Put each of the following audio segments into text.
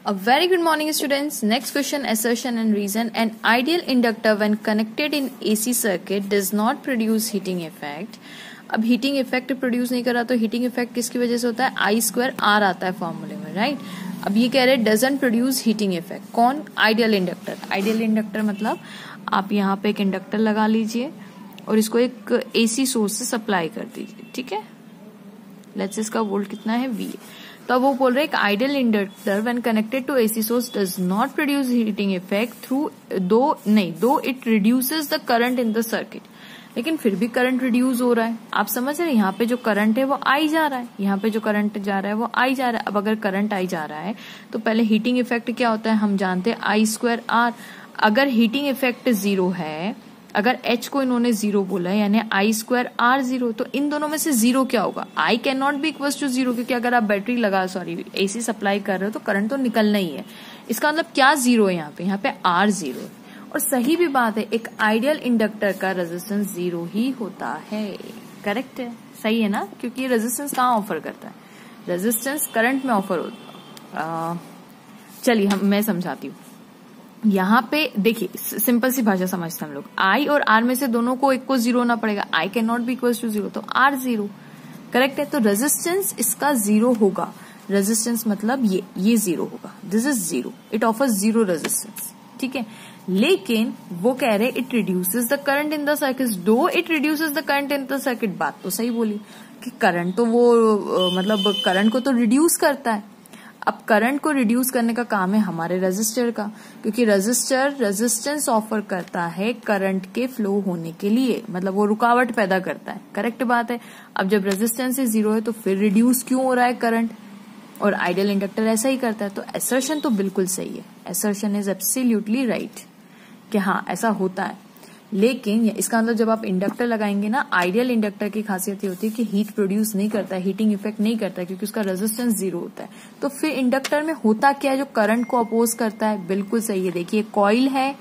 A very good morning students. Next question, assertion and reason. An ideal inductor when connected in AC circuit does not produce heating effect. अब heating effect produce नहीं कर रहा तो heating effect किसकी वजह से होता है? आई स्क्वायर आर आता है फॉर्मूले में, राइट? अब ये कह रहे हैं डजंट प्रोड्यूस हीटिंग इफेक्ट. कौन? Ideal inductor. आइडियल इंडक्टर मतलब आप यहाँ पे एक इंडक्टर लगा लीजिए और इसको एक एसी सोर्स से सप्लाई कर दीजिए, ठीक है? लेट्स इसका वोल्ट कितना है? V. तो अब वो बोल रहे हैं कि ideal inductor when connected to AC source does not produce heating effect through दो it reduces the current in the circuit. लेकिन फिर भी करंट रिड्यूस हो रहा है. आप समझ रहे हैं? यहाँ पे जो करंट है वो आई जा रहा है, यहाँ पे जो करंट जा रहा है वो आई जा रहा है. अब अगर करंट आई जा रहा है तो पहले हीटिंग इफेक्ट क्या होता है हम जानते हैं, आई स्क्वायर आर. अगर हीटिंग इफेक्ट जीरो है, अगर H को इन्होंने जीरो बोला है यानी आई स्क्वायर आर जीरो, तो इन दोनों में से जीरो क्या होगा? I can not be equal to zero, क्योंकि अगर आप बैटरी एसी सप्लाई कर रहे हो तो करंट तो निकलना ही है. इसका मतलब क्या जीरो है यहाँ पे आर जीरो है. और सही भी बात है, एक आइडियल इंडक्टर का रेजिस्टेंस जीरो ही होता है. करेक्ट है, सही है ना? क्योंकि ये रेजिस्टेंस कहाँ ऑफर करता है? रेजिस्टेंस करंट में ऑफर होता. चलिए मैं समझाती हूँ. यहाँ पे देखिए, सिंपल सी भाषा समझते हैं हम लोग. आई और आर में से दोनों को एक को जीरो होना पड़ेगा. I can not be equal to zero, तो आर जीरो. करेक्ट है. तो रेजिस्टेंस इसका जीरो होगा. रेजिस्टेंस मतलब ये जीरो होगा. This is zero. It offers zero resistance, ठीक है? लेकिन वो कह रहे it reduces the current in the circuit. Though it reduces the current in the circuit. बात तो सही बोली कि करंट तो वो मतलब करंट को तो रिड्यूस करता है. अब करंट को रिड्यूस करने का काम है हमारे रेजिस्टर का, क्योंकि रेजिस्टर रेजिस्टेंस ऑफर करता है करंट के फ्लो होने के लिए, मतलब वो रुकावट पैदा करता है. करेक्ट बात है. अब जब रेजिस्टेंस जीरो है तो फिर रिड्यूस क्यों हो रहा है करंट? और आइडियल इंडक्टर ऐसा ही करता है. तो असर्शन तो बिल्कुल सही है. असर्शन इज एब्सोल्युटली राइट कि हाँ ऐसा होता है. लेकिन इसका मतलब जब आप इंडक्टर लगाएंगे ना, आइडियल इंडक्टर की खासियत ये होती है कि हीट प्रोड्यूस नहीं करता है, हीटिंग इफेक्ट नहीं करता है, क्योंकि उसका रेजिस्टेंस जीरो होता है. तो फिर इंडक्टर में होता क्या है जो करंट को अपोज करता है? बिल्कुल सही है. देखिए कॉइल है,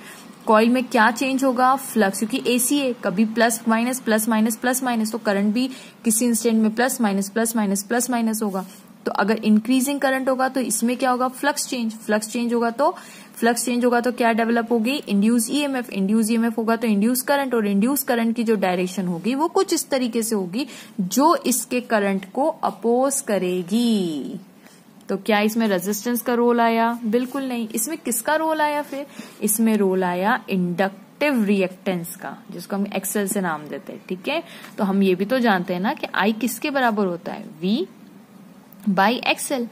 कॉइल में क्या चेंज होगा? फ्लक्स, क्योंकि एसी है, कभी plus minus plus minus plus minus, तो करंट भी किसी इंस्टेंट में plus minus plus minus plus minus होगा. तो अगर इंक्रीजिंग करंट होगा तो इसमें क्या होगा? Flux change. फ्लक्स चेंज होगा तो क्या डेवलप होगी? Induce EMF. इंड्यूस ईएमएफ होगा तो इंड्यूस करंट, और इंड्यूस करंट की जो डायरेक्शन होगी वो कुछ इस तरीके से होगी जो इसके करंट को अपोज करेगी. तो क्या इसमें रेजिस्टेंस का रोल आया? बिल्कुल नहीं. इसमें किसका रोल आया? फिर इसमें रोल आया इंडक्टिव रिएक्टेंस का, जिसको हम एक्सेल से नाम देते हैं, ठीक है? तो हम ये भी तो जानते हैं ना कि आई किसके बराबर होता है? V by XL.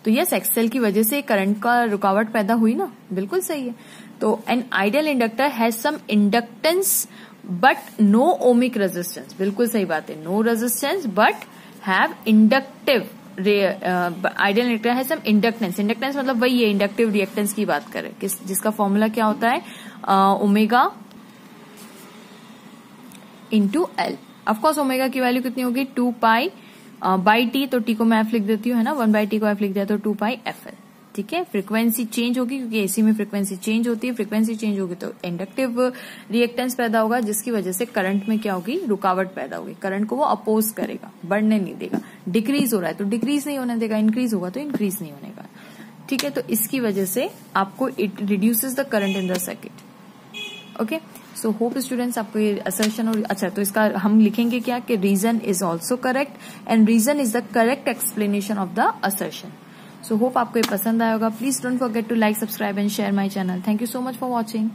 तो यस, एक्सएल की वजह से करंट का रुकावट पैदा हुई ना. बिल्कुल सही है. तो an ideal inductor has some inductance but no ohmic resistance. बिल्कुल सही बात है. No resistance but have inductive. Ideal inductor has some inductance. Inductance मतलब वही है, इंडक्टिव रिएक्टेंस की बात करें, जिसका फॉर्मूला क्या होता है? Omega into L. Of course omega की वैल्यू कितनी होगी? 2 पाई बाई टी. तो टी को मैं एफ लिख देती हूँ, है ना? 1 बाई टी को एफ लिख दिया तो 2 पाई एफ एल, ठीक है? फ्रीक्वेंसी चेंज होगी क्योंकि एसी में फ्रीक्वेंसी चेंज होती है. फ्रीक्वेंसी चेंज होगी तो इंडक्टिव रिएक्टेंस पैदा होगा, जिसकी वजह से करंट में क्या होगी? रुकावट पैदा होगी. करंट को वो अपोज करेगा, बढ़ने नहीं देगा. डिक्रीज हो रहा है तो डिक्रीज नहीं होने देगा, इंक्रीज होगा तो इंक्रीज नहीं होने का, ठीक है? तो इसकी वजह से आपको it reduces the current in the circuit. Okay, so hope students आपको ये असर्शन. और अच्छा, तो इसका हम लिखेंगे क्या कि reason is also correct and reason is the correct explanation of the assertion. So hope आपको ये पसंद आया होगा. Please don't forget to like, subscribe and share my channel. Thank you so much for watching.